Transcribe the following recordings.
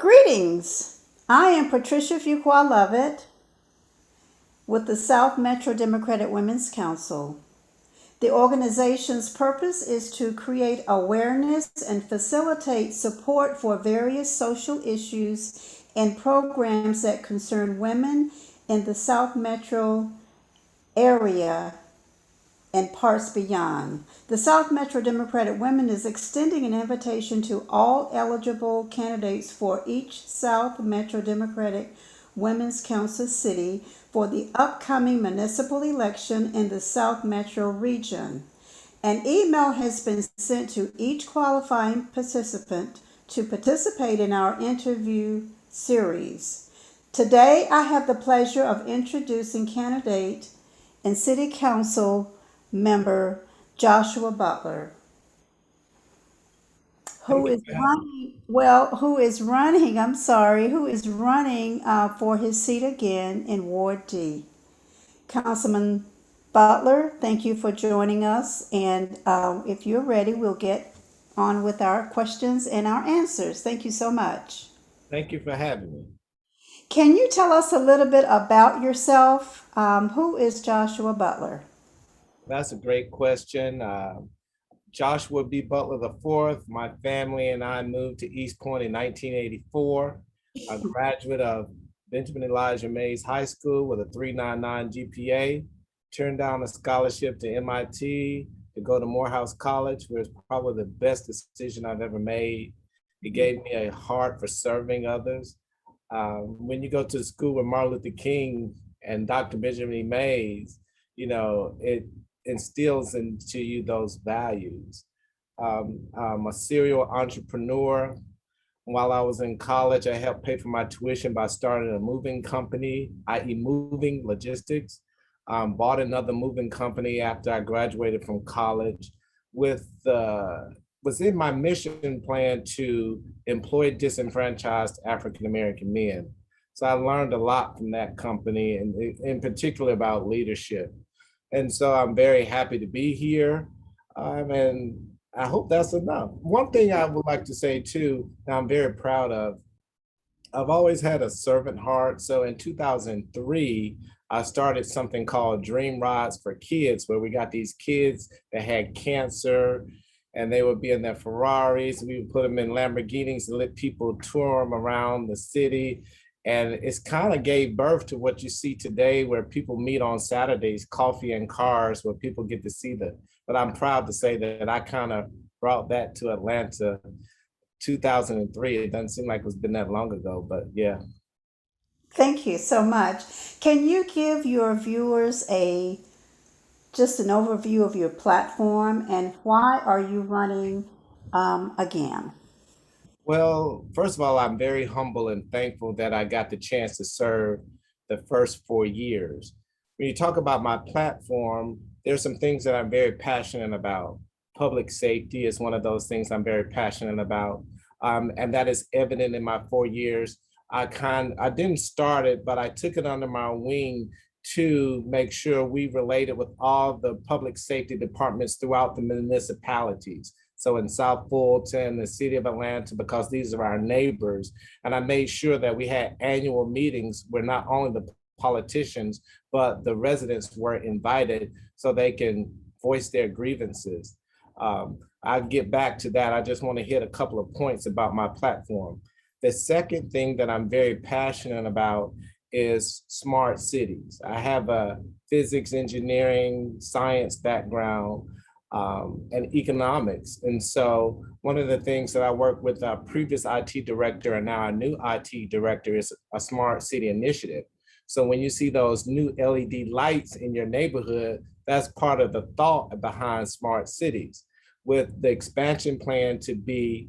Greetings. I am Patricia Fuqua Lovett with the South Metro Democratic Women's Council. The organization's purpose is to create awareness and facilitate support for various social issues and programs that concern women in the South Metro area and parts beyond. The South Metro Democratic Women is extending an invitation to all eligible candidates for each South Metro Democratic Women's Council city for the upcoming municipal election in the South Metro region. An email has been sent to each qualifying participant to participate in our interview series. Today, I have the pleasure of introducing candidate and City Council member Joshua Butler, who Thank you is for having me. running, who is running for his seat again in Ward D. Councilman Butler, thank you for joining us. And if you're ready, we'll get on with our questions and our answers. Thank you so much. Thank you for having me. Can you tell us a little bit about yourself? Who is Joshua Butler? That's a great question. Joshua B. Butler IV. My family and I moved to East Point in 1984. A graduate of Benjamin Elijah Mays High School with a 3.99 GPA. Turned down a scholarship to MIT to go to Morehouse College, where it's probably the best decision I've ever made. It gave me a heart for serving others. When you go to the school with Martin Luther King and Dr. Benjamin Mays, it instills into you those values. I'm a serial entrepreneur. While I was in college, I helped pay for my tuition by starting a moving company, i.e. moving logistics. Bought another moving company after I graduated from college with was in my mission plan to employ disenfranchised African American men. So I learned a lot from that company, and in particular about leadership. And so I'm very happy to be here. And I hope that's enough. One thing I would like to say too, that I'm very proud of, I've always had a servant heart. So in 2003, I started something called Dream Rides for Kids, where we got these kids that had cancer and they would be in their Ferraris. We would put them in Lamborghinis and let people tour them around the city. And it's kind of gave birth to what you see today, where people meet on Saturdays, coffee and cars, where people get to see them. But I'm proud to say that I kind of brought that to Atlanta 2003. It doesn't seem like it's been that long ago, but yeah. Thank you so much. Can you give your viewers a just an overview of your platform and why are you running again? Well, first of all, I'm very humble and thankful that I got the chance to serve the first 4 years. When you talk about my platform, there's some things that I'm very passionate about. Public safety is one of those things I'm very passionate about. And that is evident in my 4 years. I didn't start it, but I took it under my wing to make sure we related with all the public safety departments throughout the municipalities. So in South Fulton, the city of Atlanta, because these are our neighbors. And I made sure that we had annual meetings where not only the politicians, but the residents were invited so they can voice their grievances. I'll get back to that. I just want to hit a couple of points about my platform. The second thing that I'm very passionate about is smart cities. I have a physics, engineering, science background, and economics. And so one of the things that I work with our previous IT director and now our new IT director is a smart city initiative. So when you see those new LED lights in your neighborhood, that's part of the thought behind smart cities, with the expansion plan to be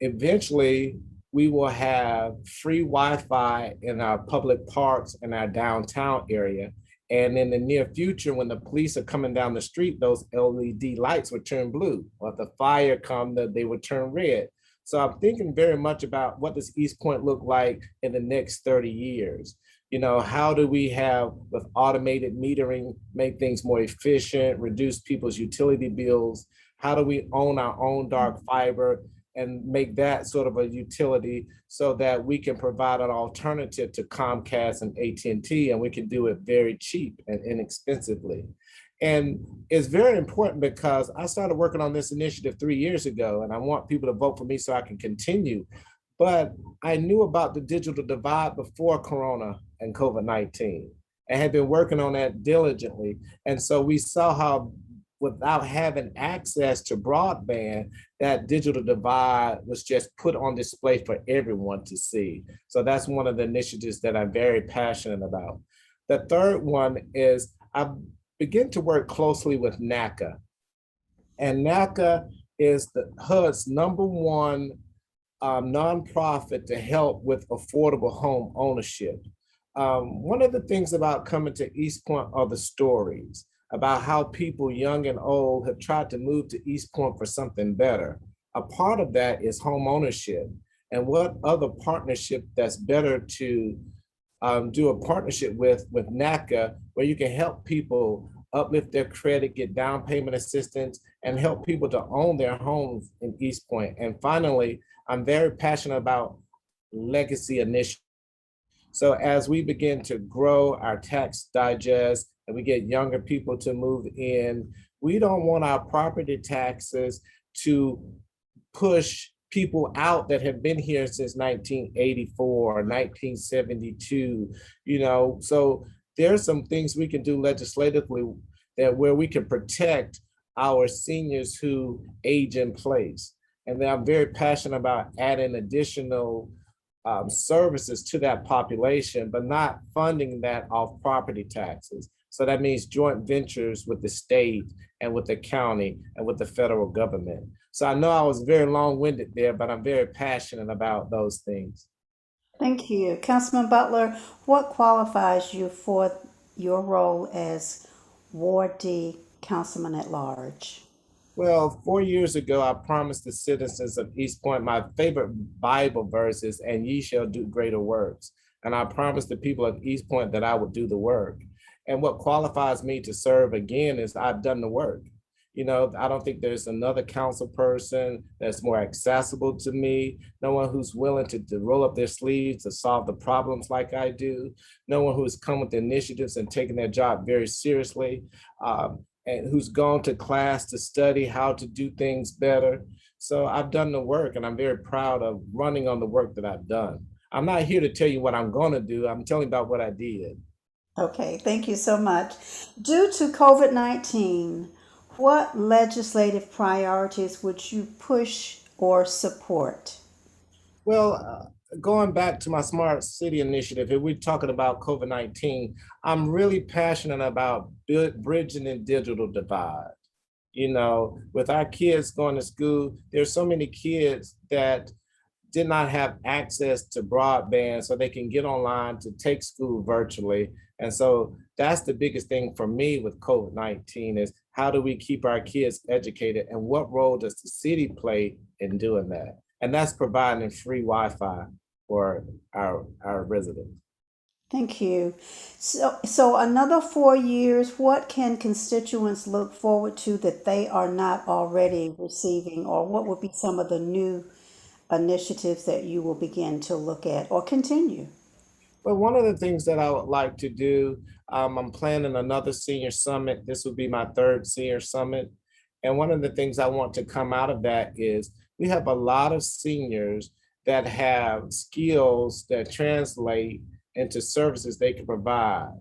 eventually we will have free Wi-Fi in our public parks and our downtown area. And in the near future, when the police are coming down the street, those LED lights would turn blue. Or if the fire come, they would turn red. So I'm thinking very much about what does East Point look like in the next 30 years? How do we have, with automated metering, make things more efficient, reduce people's utility bills? How do we own our own dark fiber? and make that sort of a utility so that we can provide an alternative to Comcast and AT&T, and we can do it very cheap and inexpensively. And it's very important because I started working on this initiative 3 years ago, and I want people to vote for me so I can continue. But I knew about the digital divide before Corona and COVID-19 and had been working on that diligently. And so we saw how without having access to broadband, that digital divide was just put on display for everyone to see. So that's one of the initiatives that I'm very passionate about. The third one is I begin to work closely with NACA. And NACA is the HUD's #1 nonprofit to help with affordable home ownership. One of the things about coming to East Point are the stories about how people young and old have tried to move to East Point for something better. A part of that is home ownership. And what other partnership that's better to do a partnership with NACA, where you can help people uplift their credit, get down payment assistance, and help people to own their homes in East Point. And finally, I'm very passionate about legacy initiatives. So as we begin to grow our tax digest and we get younger people to move in, we don't want our property taxes to push people out that have been here since 1984 or 1972, so there's some things we can do legislatively that where we can protect our seniors who age in place. And then I'm very passionate about adding additional services to that population, but not funding that off property taxes. So that means joint ventures with the state and with the county and with the federal government. So I know I was very long-winded there, but I'm very passionate about those things. Thank you. Councilman Butler, what qualifies you for your role as Wardy Councilman at Large? Well, 4 years ago, I promised the citizens of East Point my favorite Bible verse is, "And ye shall do greater works." And I promised the people of East Point that I would do the work. And what qualifies me to serve again is I've done the work. I don't think there's another council person that's more accessible to me, no one who's willing to roll up their sleeves to solve the problems like I do, no one who's come with initiatives and taken their job very seriously, and who's gone to class to study how to do things better. So I've done the work and I'm very proud of running on the work that I've done. I'm not here to tell you what I'm gonna do, I'm telling you about what I did. Okay, thank you so much. Due to COVID-19, what legislative priorities would you push or support? Well, going back to my Smart City initiative, if we're talking about COVID-19, I'm really passionate about bridging the digital divide. With our kids going to school, there's so many kids that did not have access to broadband so they can get online to take school virtually. And so that's the biggest thing for me with COVID-19 is how do we keep our kids educated and what role does the city play in doing that? And that's providing free Wi-Fi for our residents. Thank you. So another 4 years, what can constituents look forward to that they are not already receiving, or what would be some of the new initiatives that you will begin to look at or continue? But one of the things that I would like to do, I'm planning another senior summit. This will be my third senior summit. And one of the things I want to come out of that is we have a lot of seniors that have skills that translate into services they can provide.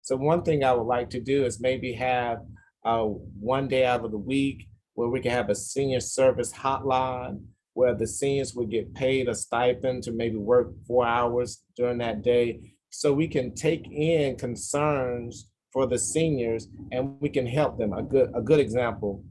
So one thing I would like to do is maybe have one day out of the week where we can have a senior service hotline where the seniors would get paid a stipend to maybe work 4 hours during that day. So we can take in concerns for the seniors and we can help them. A good example,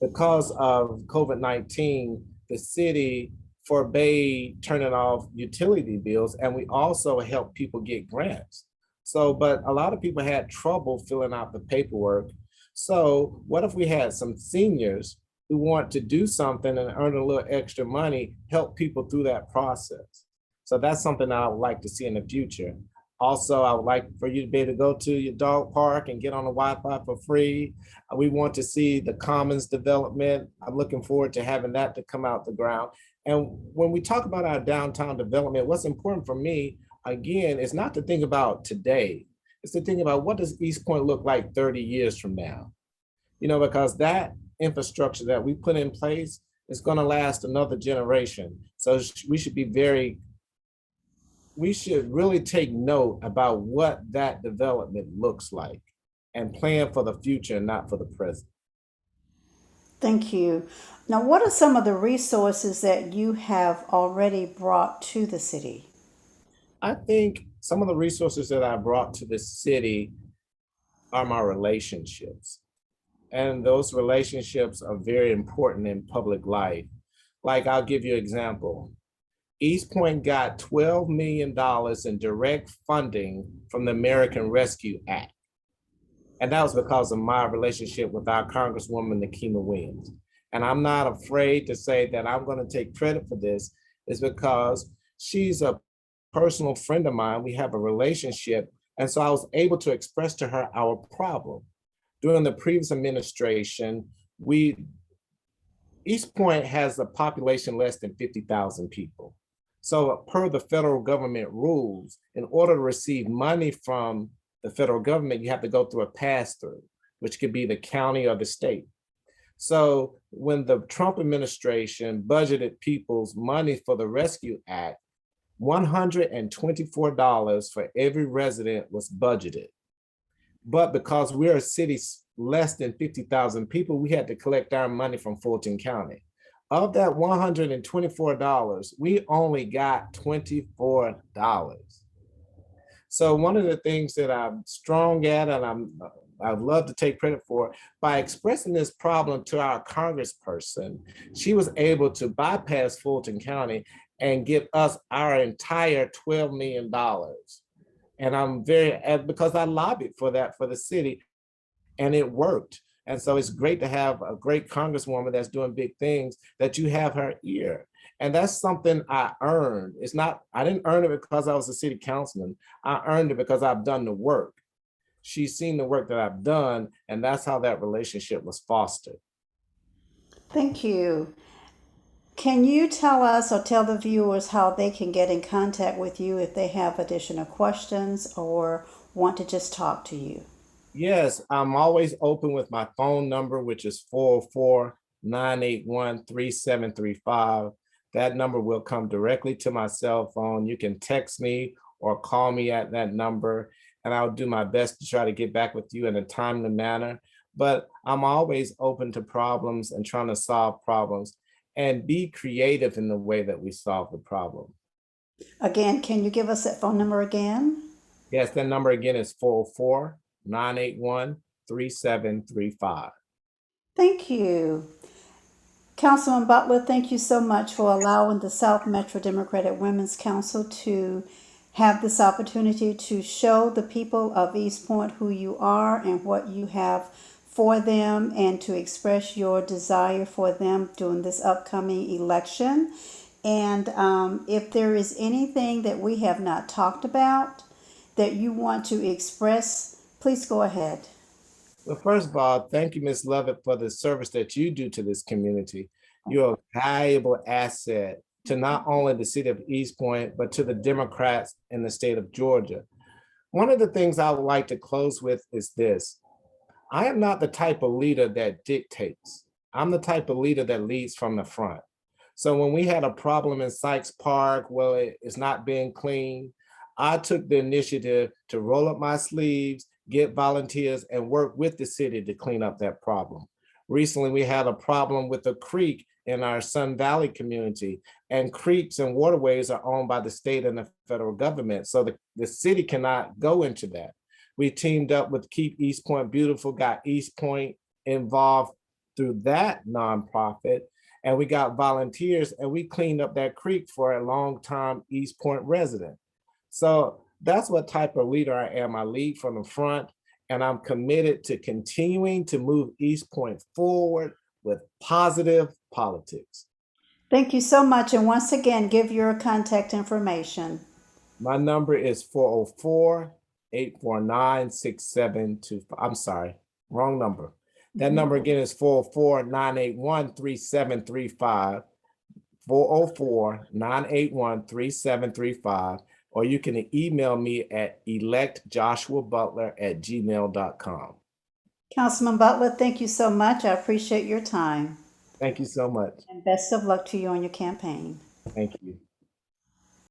because of COVID-19, the city forbade turning off utility bills and we also helped people get grants. So, but a lot of people had trouble filling out the paperwork. So what if we had some seniors who want to do something and earn a little extra money, help people through that process? So that's something I would like to see in the future. Also, I would like for you to be able to go to your dog park and get on the Wi-Fi for free. We want to see the commons development. I'm looking forward to having that to come out the ground. And when we talk about our downtown development, what's important for me, again, is not to think about today. It's to think about what does East Point look like 30 years from now? Because that infrastructure that we put in place is going to last another generation. So we should really take note about what that development looks like and plan for the future, not for the present. Thank you. Now, what are some of the resources that you have already brought to the city? I think some of the resources that I brought to the city are my relationships. And those relationships are very important in public life. Like, I'll give you an example. East Point got $12 million in direct funding from the American Rescue Act. And that was because of my relationship with our Congresswoman, Nikema Williams. And I'm not afraid to say that I'm going to take credit for this, is because she's a personal friend of mine. We have a relationship. And so I was able to express to her our problem. During the previous administration, East Point has a population less than 50,000 people. So per the federal government rules, in order to receive money from the federal government, you have to go through a pass-through, which could be the county or the state. So when the Trump administration budgeted people's money for the Rescue Act, $124 for every resident was budgeted. But because we're a city less than 50,000 people, we had to collect our money from Fulton County. Of that $124, we only got $24. So one of the things that I'm strong at, and I'd love to take credit for, by expressing this problem to our congressperson, she was able to bypass Fulton County and give us our entire $12 million. And I'm because I lobbied for that for the city, and it worked. And so it's great to have a great congresswoman that's doing big things, that you have her ear. And that's something I earned. I didn't earn it because I was a city councilman. I earned it because I've done the work. She's seen the work that I've done, and that's how that relationship was fostered. Thank you. Can you tell us or tell the viewers how they can get in contact with you if they have additional questions or want to just talk to you? Yes, I'm always open with my phone number, which is 404-981-3735. That number will come directly to my cell phone. You can text me or call me at that number, and I'll do my best to try to get back with you in a timely manner. But I'm always open to problems and trying to solve problems and be creative in the way that we solve the problem. Again, can you give us that phone number again? Yes, that number again is 404-981-3735. Thank you. Councilman Butler, thank you so much for allowing the South Metro Democratic Women's Council to have this opportunity to show the people of East Point who you are and what you have for them, and to express your desire for them during this upcoming election. And if there is anything that we have not talked about that you want to express, please go ahead. Well, first of all, thank you, Ms. Lovett, for the service that you do to this community. You're a valuable asset to not only the city of East Point, but to the Democrats in the state of Georgia. One of the things I would like to close with is this. I am not the type of leader that dictates. I'm the type of leader that leads from the front. So when we had a problem in Sykes Park, well, it's not being cleaned, I took the initiative to roll up my sleeves, get volunteers, and work with the city to clean up that problem. Recently, we had a problem with a creek in our Sun Valley community, and creeks and waterways are owned by the state and the federal government. So the city cannot go into that. We teamed up with Keep East Point Beautiful, got East Point involved through that nonprofit, and we got volunteers, and we cleaned up that creek for a long-time East Point resident. So that's what type of leader I am. I lead from the front, and I'm committed to continuing to move East Point forward with positive politics. Thank you so much. And once again, give your contact information. My number is 404-849-6725. I'm sorry, wrong number. That number again is 404-981-3735. 404-981-3735. Or you can email me at electjoshuabutler@gmail.com. Councilman Butler, thank you so much. I appreciate your time. Thank you so much. And best of luck to you on your campaign. Thank you.